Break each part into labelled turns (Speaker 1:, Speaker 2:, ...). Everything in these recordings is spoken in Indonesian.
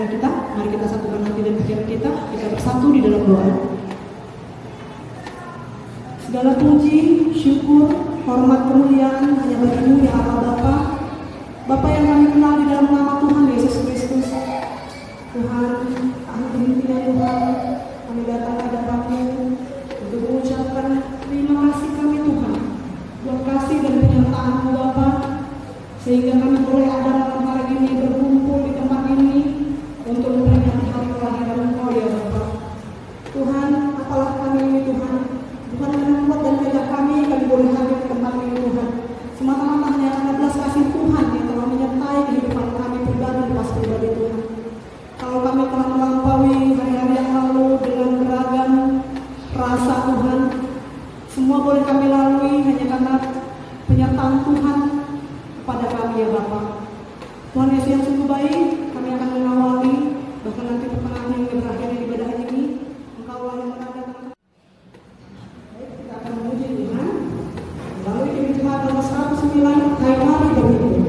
Speaker 1: pikiran kita. Mari kita satukan hati dan pikiran kita bersatu di dalam doa. Segala puji, syukur, hormat, kemuliaan hanya bagi-Mu ya Allah Bapa. Bapa yang kami kenal di dalam nama Tuhan Yesus Kristus. Tuhan, henti-hentinya Tuhan, kami datang ke hadapan-Mu untuk mengucapkan terima kasih kami Tuhan. Tuhan kasih dan penyertaan-Mu Bapa, sehingga kami boleh ada malam hari ini berkumpul di tempat ini untuk memperingati hari kelahiran Engkau ya Bapa. Tuhan, apalah kami ini Tuhan. Tuhan yang membuat dan menjaga kami boleh hadir di tempat ini Tuhan. Semata-mata hanya karena belas kasih Tuhan yang telah menyertai kehidupan kami pribadi lepas pribadi Tuhan. Kalau kami telah melampaui hari-hari yang lalu dengan beragam rasa Tuhan, semua boleh kami lalui hanya karena penyertaan Tuhan pada kami ya Bapa. Tuhan Yesus yang sungguh baik, kami akan mengawali bahkan nanti pertengahan yang berakhir di ibadah ini. Engkaulah yang mengadakan. Baik, kita akan memuji Tuhan. Lalu ini Tuhan nomor 109, Hai mari berhitung.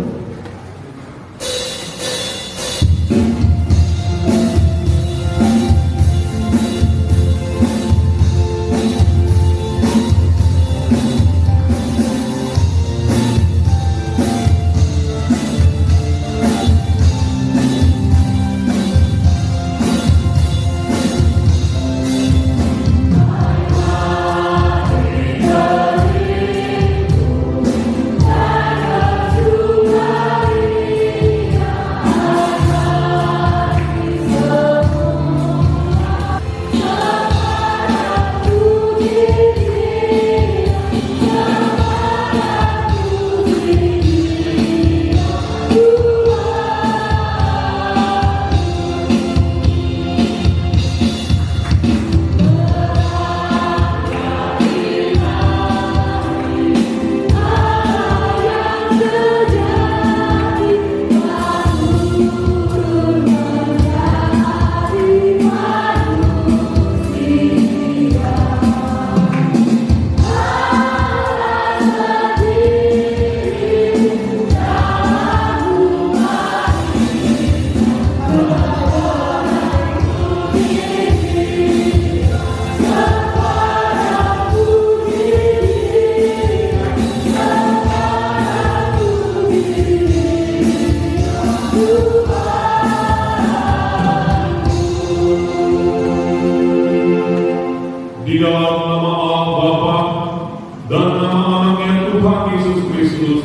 Speaker 2: Di dalam nama Allah Bapa dan nama Anaknya Tuhan Yesus Kristus,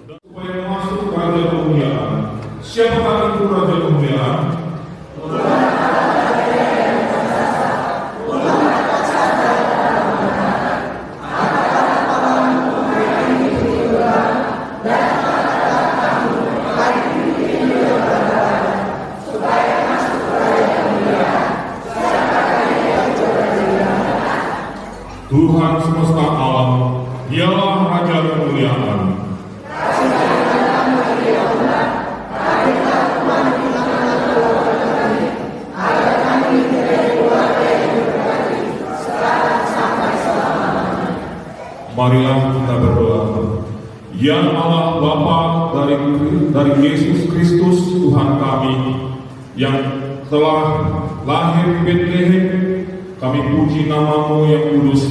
Speaker 2: supaya masuk Raja Kemuliaan. Siapakah itu Raja Kemuliaan? Tuhan semesta alam, dialah Raja Kemuliaan. Marilah kita berdoa. Ya Allah Bapa dari Yesus Kristus Tuhan kami yang telah lahir di Betlehem, kami puji nama-Mu yang kudus,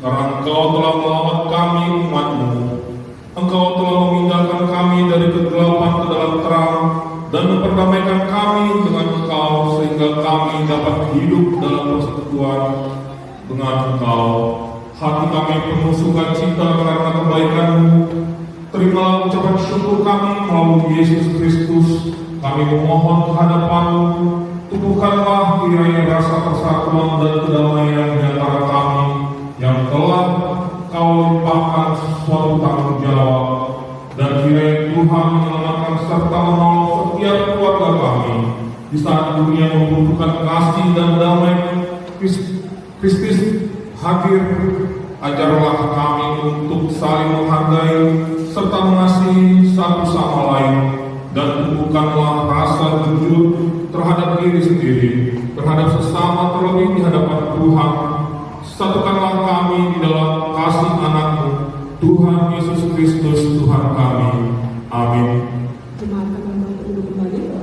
Speaker 2: karena Engkau telah menyelamatkan kami umat-Mu. Engkau telah memindahkan kami dari kegelapan ke dalam terang dan memperdamaikan kami dengan Engkau, sehingga kami dapat hidup dalam persekutuan dengan Engkau. Hati kami penuh sukacita karena kebaikan-Mu. Terimalah ucapan syukur kami melalui Yesus Kristus. Kami memohon kehadapan-Mu, tumbuhkanlah kiranya rasa persatuan dan kedamaian di antara kami yang telah Kau limpahkan suatu tanggung jawab, dan kiranya Tuhan menyelamatkan serta menolong setiap keluarga kami di saat dunia membutuhkan kasih dan damai. Kristus hadir, ajarlah kami untuk saling menghargai serta mengasihi satu sama lain, dan tumbuhkanlah rasa jujur terhadap diri sendiri, terhadap sesama, terlebih di hadapan Tuhan. Satukanlah kami di dalam kasih anak-Mu, Tuhan Yesus Kristus Tuhan kami. Amin.
Speaker 1: Jemaat kami duduk kembali.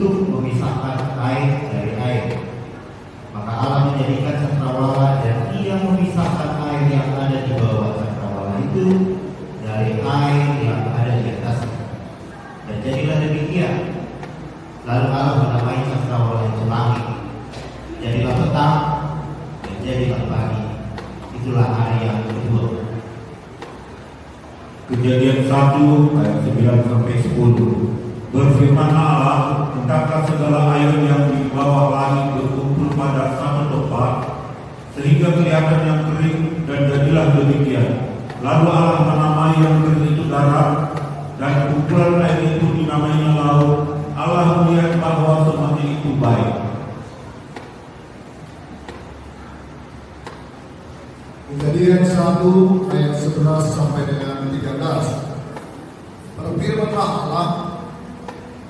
Speaker 3: untuk memisahkan air dari air. Maka Allah menjadikan cakrawala dan Ia memisahkan air yang ada di bawah cakrawala itu dari air yang ada di atasnya. Dan jadilah demikian. Lalu Allah menamai cakrawala itu langit. Jadilah petang dan jadilah pagi. Itulah hari yang kedua.
Speaker 4: Kejadian 1 ayat 9 sampai 10. Berfirmanlah Allah, hendaklah segala air yang di bawah langit berkumpul pada satu tempat, sehingga kelihatan yang kering, dan jadilah demikian. Lalu Allah menamai yang kering itu darat, dan kumpulan air itu dinamainya laut. Allah melihat bahwa semuanya itu baik.
Speaker 5: Kejadian 1 ayat 11 sampai dengan 13. Berfirmanlah Allah,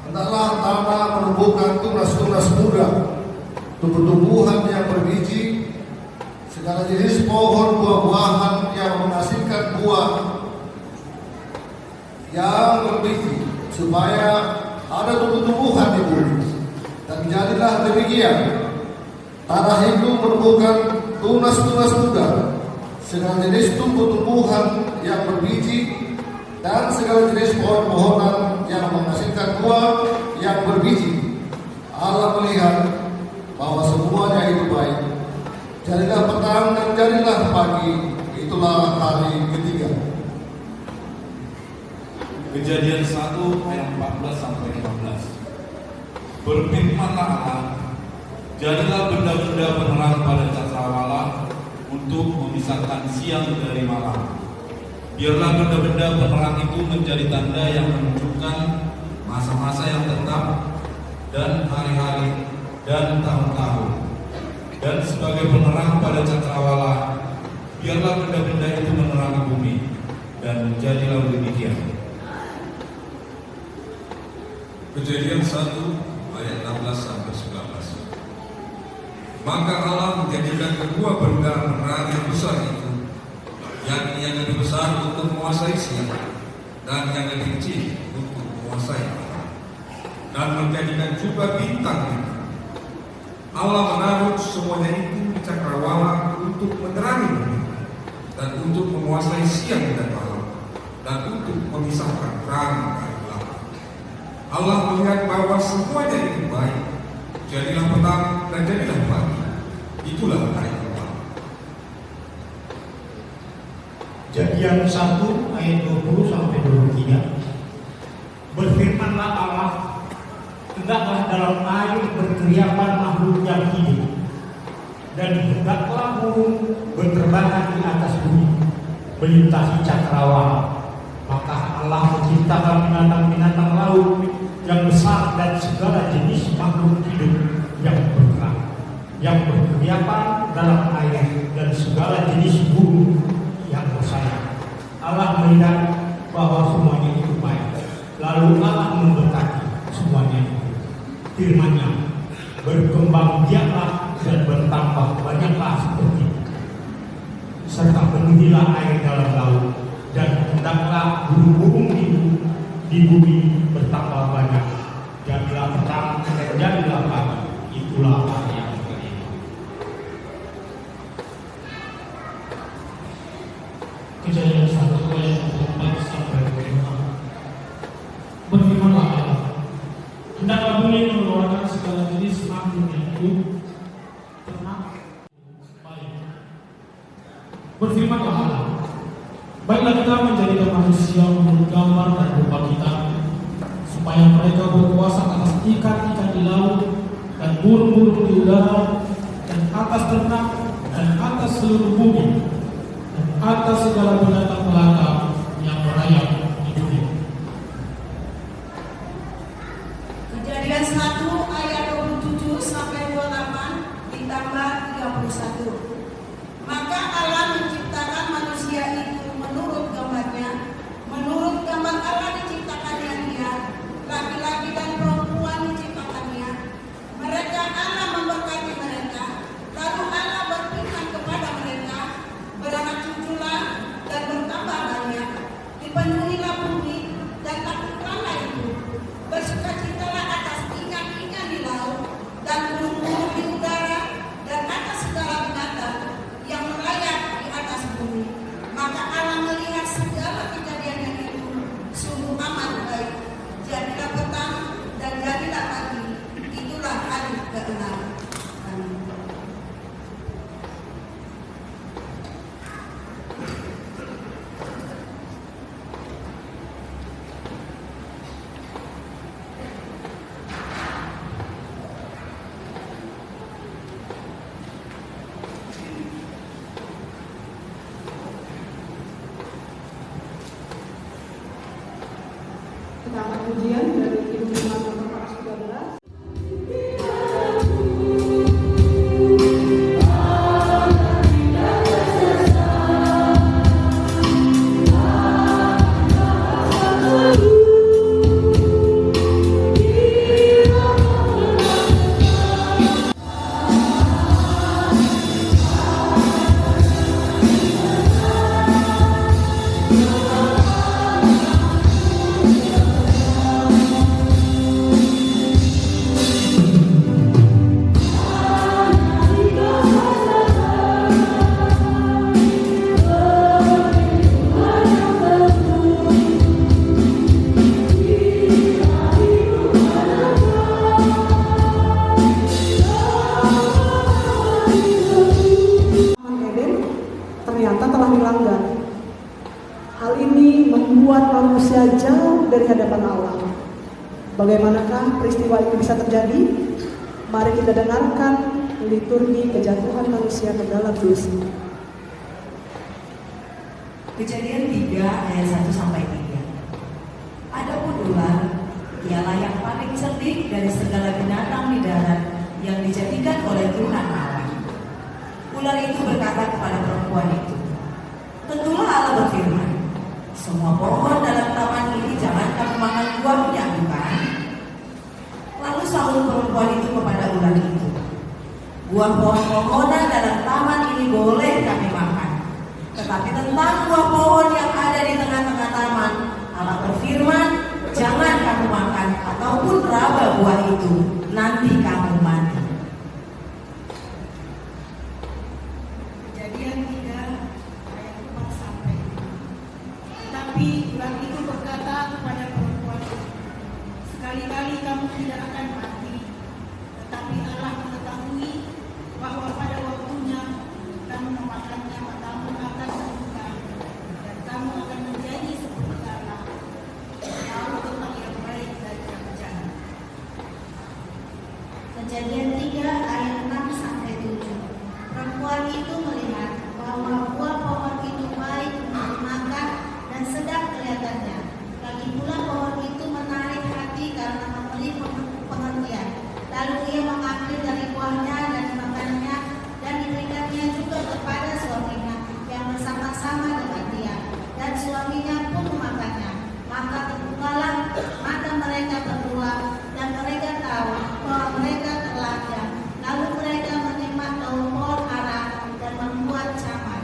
Speaker 5: hendaklah tanah menumbuhkan tunas-tunas muda, tumbuh-tumbuhan yang berbiji, segala jenis pohon buah-buahan yang menghasilkan buah yang berbiji, supaya ada tumbuh-tumbuhan di bumi. Dan jadilah demikian. Tanah itu menumbuhkan tunas-tunas muda, segala jenis tumbuh-tumbuhan yang berbiji, dan segala jenis pohon-pohonan yang menghasilkan buah yang berbiji. Allah melihat bahwa semuanya itu baik. Jadilah petang dan jadilah pagi. Itulah hari ketiga.
Speaker 6: Kejadian 1 ayat 14 sampai 15. Berfirmanlah Allah, jadilah benda-benda penerang pada cakrawala untuk memisahkan siang dari malam. Biarlah benda-benda penerang itu menjadi tanda yang menunjukkan masa-masa yang tetap dan hari-hari dan tahun-tahun. Dan sebagai penerang pada cakrawala, biarlah benda-benda itu menerangi bumi. Dan jadilah demikian.
Speaker 7: Kejadian 1 ayat 16 sampai 19. Maka Allah menjadikan kedua benda penerang yang besar itu, yang lebih besar untuk menguasai siang dan yang lebih kecil untuk menguasai malam, dan menjadikan juga bintang itu. Allah menaruh semuanya itu di cakrawala untuk menerangi bumi dan untuk menguasai siang dan malam dan untuk memisahkan terang dari gelap. Allah melihat bahwa semuanya itu baik. Jadilah petang dan jadilah pagi. Itulah hari kedua.
Speaker 8: Kejadian 1 ayat 20 sampai 23. Berfirmanlah Allah, hendaklah dalam air berteriakan makhluk yang hidup, dan hendaklah burung berterbangan di atas bumi, melintasi cakrawala. Maka Allah menciptakan binatang-binatang laut yang besar dan segala jenis makhluk hidup yang bergerak, yang berkeriapan dalam air, dan segala jenis burung yang bersayap. Allah melihat bahwa semuanya itu baik. Lalu Allah memberkati semuanya itu. Firman-Nya, berkembang biaklah dan bertambah banyaklah seperti itu, serta penuhilah air dalam laut, dan hendaklah burung-burung di bumi bertambah banyak. Jadilah petang dan jadilah pagi. Itulah hari yang kelima. Kejadian 1 ayat 4 sampai 5. Berfirmanlah Allah, hendaklah bumi mengeluarkan segala jenis makhluk yang hidup, ternak, baik. Berfirmanlah Allah, baiklah kita menjadikan manusia menurut gambar dan rupa kita, supaya mereka berkuasa atas ikan-ikan di laut dan burung-burung di udara dan atas ternak dan atas seluruh bumi dan atas segala binatang melata yang merayap di bumi.
Speaker 9: Kejadian 1 ayat 27 sampai 28 ditambah 31. Maka Allah menciptakan manusia itu menurut gambarnya, menurut gambar Allah diciptakannya dia, laki-laki dan perempuan diciptakannya. Mereka Allah memberkati mereka. Lalu Allah berfirman kepada mereka, beranak cuculah dan bertambah banyak.
Speaker 1: Kita akan ujian dari Injil Matius 13. Ternyata telah dilanggar. Hal ini membuat manusia jauh dari hadapan Allah. Bagaimanakah peristiwa ini bisa terjadi? Mari kita dengarkan liturgi kejatuhan manusia ke dalam dosa.
Speaker 9: Kejadian 3 ayat 1 sampai 3. Adapun ular, ialah yang paling cerdik dari segala binatang di darat yang dijadikan oleh Tuhan Allah. Ular itu berkata kepada perempuan itu, tentulah Allah berfirman, semua pohon dalam taman ini jangan kamu makan buahnya, bukan? Lalu sahut perempuan itu kepada ular itu, buah pohon-pohonan dalam taman ini boleh kami makan, tetapi tentang buah pohon yang ada di tengah-tengah taman, Allah berfirman, jangan kamu makan ataupun raba buah itu, nanti kamu mati. Kejadian 3 ayat 4 sampai 5. Tetapi ular itu berkata kepada perempuan itu, sekali-kali kamu tidak akan mati, tetapi Allah mengetahui bahwa pada waktunya kamu memakannya matamu akan terbuka dan kamu akan menjadi seperti Allah, tahu tentang yang baik dan yang jahat. Kejadian 3 ayat 6 sampai 7. Perempuan itu melihat bahwa buah pohon itu baik untuk dimakan dan sedap kelihatannya. Lagi pula pohon itu menarik hati karena memberi pengertian. Lalu ia mengambil dari buahnya dan dimakannya dan diberikannya juga kepada suaminya yang bersama-sama dengan dia. Dan suaminya pun memakannya. Maka terbukalah mata mereka berdua dan mereka tahu bahwa mereka telanjang. Lalu mereka menyimak daun pohon ara dan membuat camar.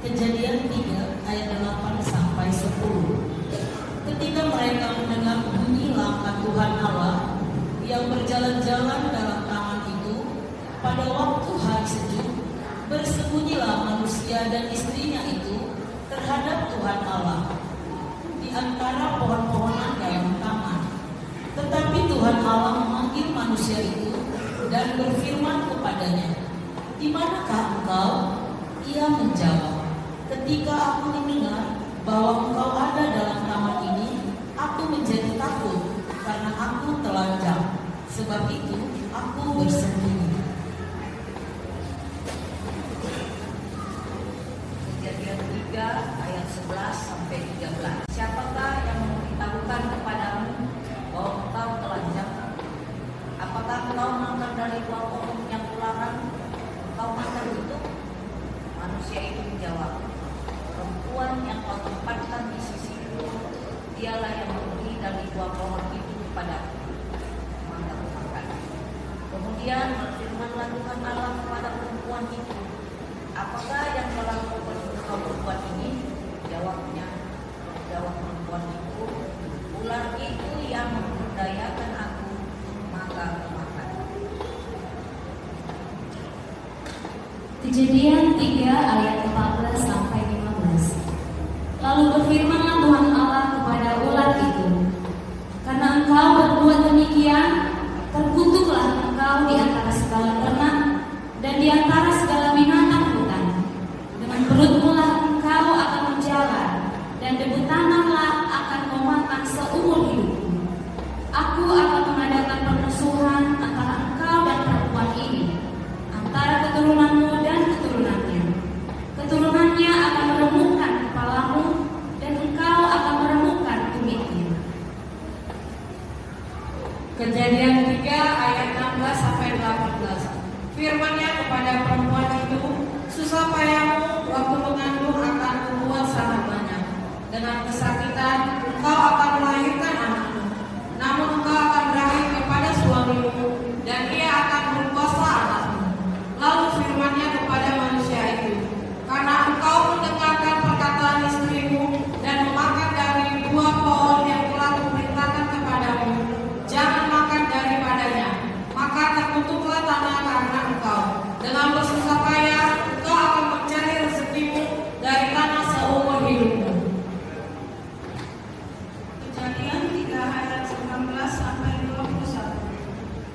Speaker 9: Kejadian 3 ayat 8 sampai 10. Ketika mereka mendengar bunyi langkah Tuhan Allah yang berjalan-jalan dalam taman itu, pada waktu hari sejuk, bersembunyilah manusia dan istrinya itu terhadap Tuhan Allah di antara pohon-pohonan dalam taman. Tetapi Tuhan Allah memanggil manusia itu dan berfirman kepadanya, di manakah engkau? Ia menjawab, ketika aku mendengar bahwa engkau ada dalam taman ini, aku menjadi takut karena aku telanjang. Sebab itu aku bersembunyi. Kejadian 3 ayat 11 sampai 13. Siapakah yang memberitahukan kepadamu bahwa engkau telanjang? Apakah engkau makan dari buah pohon yang kularang engkau makan itu? Manusia itu menjawab, perempuan yang kau tempatkan di sisiku, dialah yang memberi dari buah pohon itu kepadaku, maka aku makan. Kemudian berfirmanlah Tuhan Allah kepada perempuan itu, apakah yang telah kau perbuat ini? Jawab perempuan itu, ular itu yang memberdayakan aku, maka aku makan.
Speaker 10: Kejadian 3 ayat 14 sampai 15. Lalu berfirmanlah Tuhan Allah kepada ular itu, karena engkau berbuat demikian, terkutuklah engkau di antara segala ternak dan di antara segala binatang hutan. Dengan perutmu lah engkau akan menjalan, dan debu tanahlah akan kau makan seumur hidupmu. Aku akan mengadakan permusuhan antara engkau dan perempuan ini, antara keturunanmu dan keturunannya. Keturunannya akan meremukkan kepalamu, dan engkau akan
Speaker 11: Kejadian 3 ayat 16 sampai 18. Firman-Nya kepada perempuan itu, susah payahmu waktu mengandung akan kubuat sangat banyak. Dengan kesakitan engkau akan melahirkan anakmu. Namun engkau akan berakhir kepada suamimu dan ia akan berkuasa atasmu. Lalu firman-Nya kepada manusia itu, karena engkau mendengarkan perkataan istrimu dan memakan dari buah pohon yang telah kuperintahkan kepadamu, jangan makan daripadanya, maka terkutuklah tanah karena engkau. Dengan bersusah payah engkau akan mencari rezekimu dari tanah seumur hidupmu. Kejadian 3 ayat 19 sampai 21.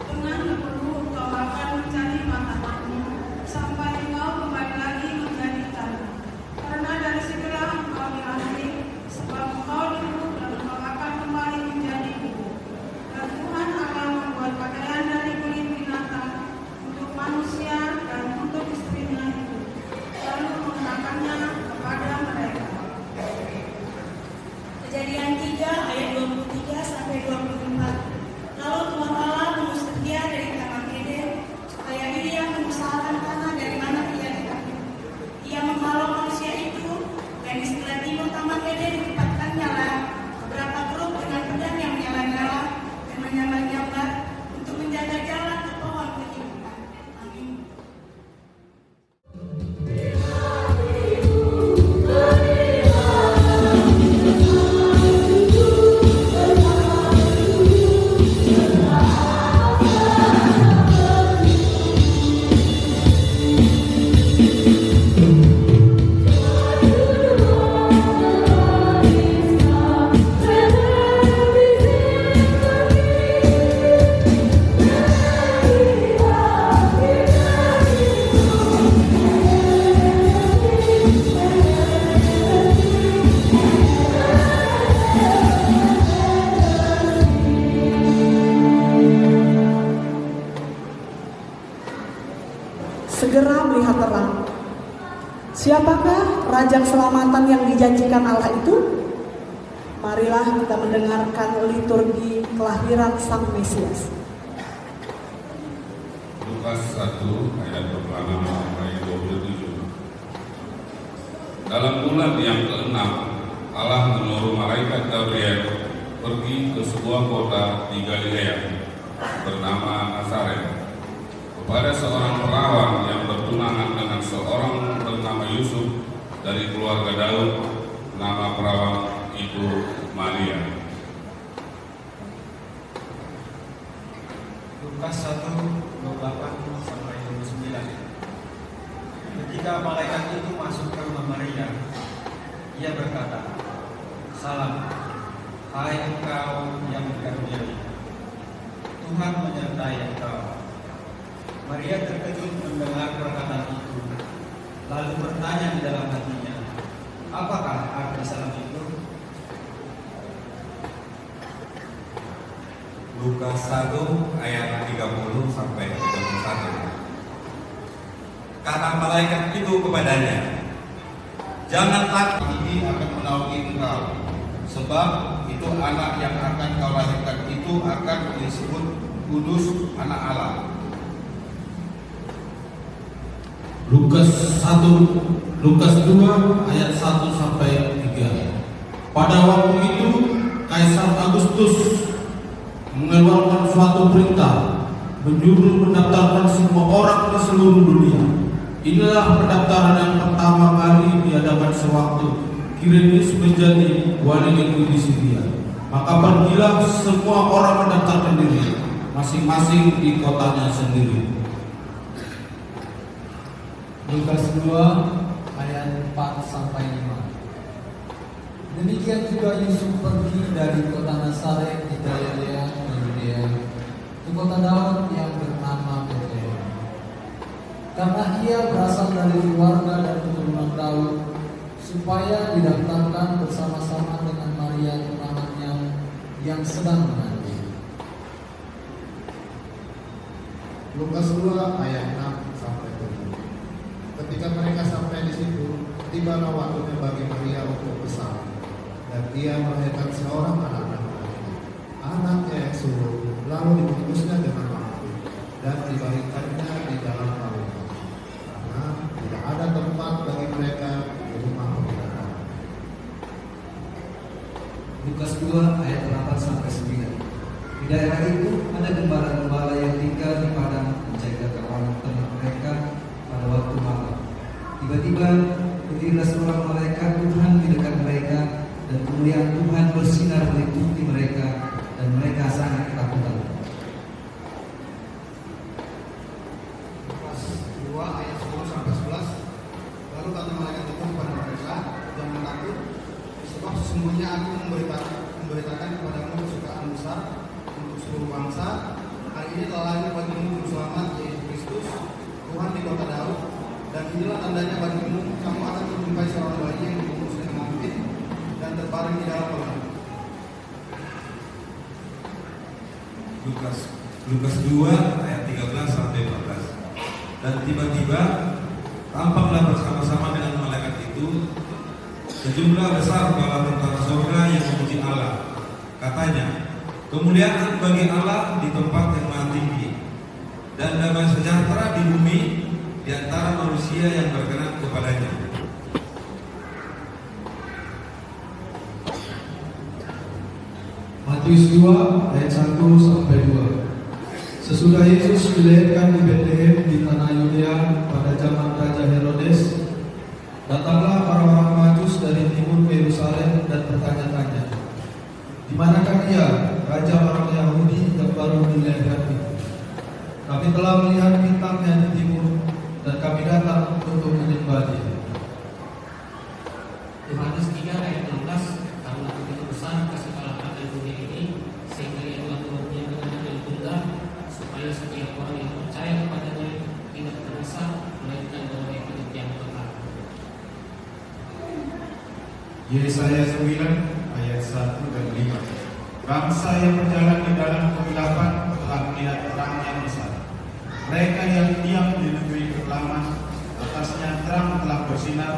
Speaker 11: Dengan berpeluh engkau akan mencari mata-matamu sampai engkau kembali lagi menjadi tanah. Karena dari segala engkau dilahirkan, sebab engkau dulu dan engkau akan kembali menjadi bubur. Dan Tuhan akan membuat pakaian dari kulit binatang untuk manusia dan untuk istrinya itu, lalu mengenakannya kepada mereka. Kejadian 3 ayat 23 sampai 24. Lalu Tuhan Allah mengusir dia dari Taman Eden supaya ia mengusahakan tanah dari mana ia diambil. Ia menghalau manusia itu, dan di sebelah timur Taman Eden ditempatkannya lah beberapa grup dengan pedang yang menyala-nyala dan menyambar-nyambar untuk menjaga jalan ke pohon kehidupan. Amin.
Speaker 1: Segera melihat terang. Siapakah Raja Keselamatan yang dijanjikan Allah itu? Marilah kita mendengarkan liturgi kelahiran Sang Mesias.
Speaker 2: Lukas 1 ayat 26 sampai 27. Dalam bulan yang ke-6, Allah menyuruh malaikat Gabriel pergi ke sebuah kota di Galilea bernama Nazaret kepada seorang perawan yang bertunangan dengan seorang bernama Yusuf dari keluarga Daud. Nama perawan itu Maria.
Speaker 12: Lukas 1 28 sampai 29. Ketika malaikat itu masuk ke rumah Maria, ia berkata, "Salam, hai engkau yang dikaruniai, Tuhan menyertai engkau." Maria terkejut mendengar perkataan itu, lalu bertanya di dalam hatinya, "Apakah arti salam itu?"
Speaker 7: Lukas 1 ayat 30 sampai 31. Kata malaikat itu kepadanya, "Jangan takut,
Speaker 5: Ini akan menaungi engkau, sebab itu anak yang akan kau lahirkan itu akan disebut kudus, anak Allah."
Speaker 13: Lukas 2 ayat 1 sampai 3. Pada waktu itu Kaisar Agustus mengeluarkan suatu perintah menyuruh mendaftarkan semua orang di seluruh dunia. Inilah pendaftaran yang pertama kali diadakan sewaktu Kirenius menjadi wali negeri di Syria. Maka pergilah semua orang mendaftarkan diri masing-masing di kotanya sendiri.
Speaker 14: Lukas 2 ayat 4 sampai 5. Demikian juga Yusuf pergi dari kota Nazaret di Galilea ke Yudea ke kota Daud yang bernama Betlehem, karena ia berasal dari keluarga dan keturunan Daud, supaya didaftarkan bersama-sama dengan Maria tunangannya yang sedang mengandung.
Speaker 5: Lukas 2 ayat 6 sampai 7. Ketika mereka sampai di situ, tibalah waktunya bagi Maria untuk bersalin, dan ia melahirkan seorang anak laki-laki, anaknya yang sulung. Lalu
Speaker 14: 2 ayat 8 sampai 9. Di daerah itu ada gembala-gembala yang tinggal di padang menjaga kawanan ternak mereka pada waktu malam. Tiba-tiba berdirilah seorang malaikat Tuhan di dekat mereka, dan kemuliaan Tuhan bersinar meliputi mereka, dan mereka sangat ketakutan.
Speaker 15: Lukas 2 ayat 10 sampai 11. Lalu kata malaikat itu kepada mereka, jangan takut, sebab sesungguhnya aku memberitakan kepadamu kesukaan besar untuk seluruh bangsa. Hari ini telah lahir bagimu juru selamat, yaitu Kristus, Tuhan di kota Daud. Dan inilah tandanya bagimu, kamu akan menjumpai seorang bayi yang dibungkus dengan angin dan terbaring di dalam kolam.
Speaker 7: Lukas 2 ayat 13 sampai 14. Dan tiba-tiba tampaklah bersama-sama dengan malaikat itu sejumlah besar bala tentara surga yang memuji Allah. Katanya, kemuliaan bagi Allah di tempat yang maha tinggi, dan damai sejahtera di bumi di antara manusia yang berkenan kepadanya.
Speaker 14: Matius 2 ayat 1 sampai 2. Sesudah Yesus dilahirkan di Betlehem di tanah Yudea pada zaman Raja Herodes, datanglah orang-orang Majus dari timur ke Yerusalem dan bertanya-tanya, di manakah ia, raja orang Yahudi yang baru dilahirkan itu? Kami telah melihat bintangnya di timur, dan kami datang untuk menyembah Dia.
Speaker 16: Yohanes 3 ayat 16. Karena begitu besar kasih-karunia dari dunia ini, sehingga Ia telah memberikan kebenaran yang tunggal, supaya setiap orang yang percaya kepadanya tidak binasa, melainkan beroleh hidup yang kekal.
Speaker 17: Yesaya 9 ayat 1 dan 5. Bangsa yang berjalan di dalam kegelapan telah melihat terang yang besar. Mereka yang diam di negeri kekelaman, atasnya terang telah bersinar.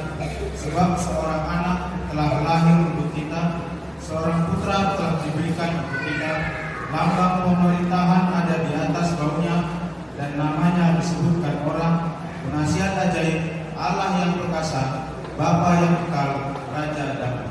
Speaker 17: Sebab seorang anak telah lahir untuk kita, seorang putra telah diberikan untuk kita. Lambang pemerintahan ada di atas baunya, dan namanya disebutkan orang, Penasihat Ajaib, Allah yang perkasa, Bapa yang kekal, Raja Damai.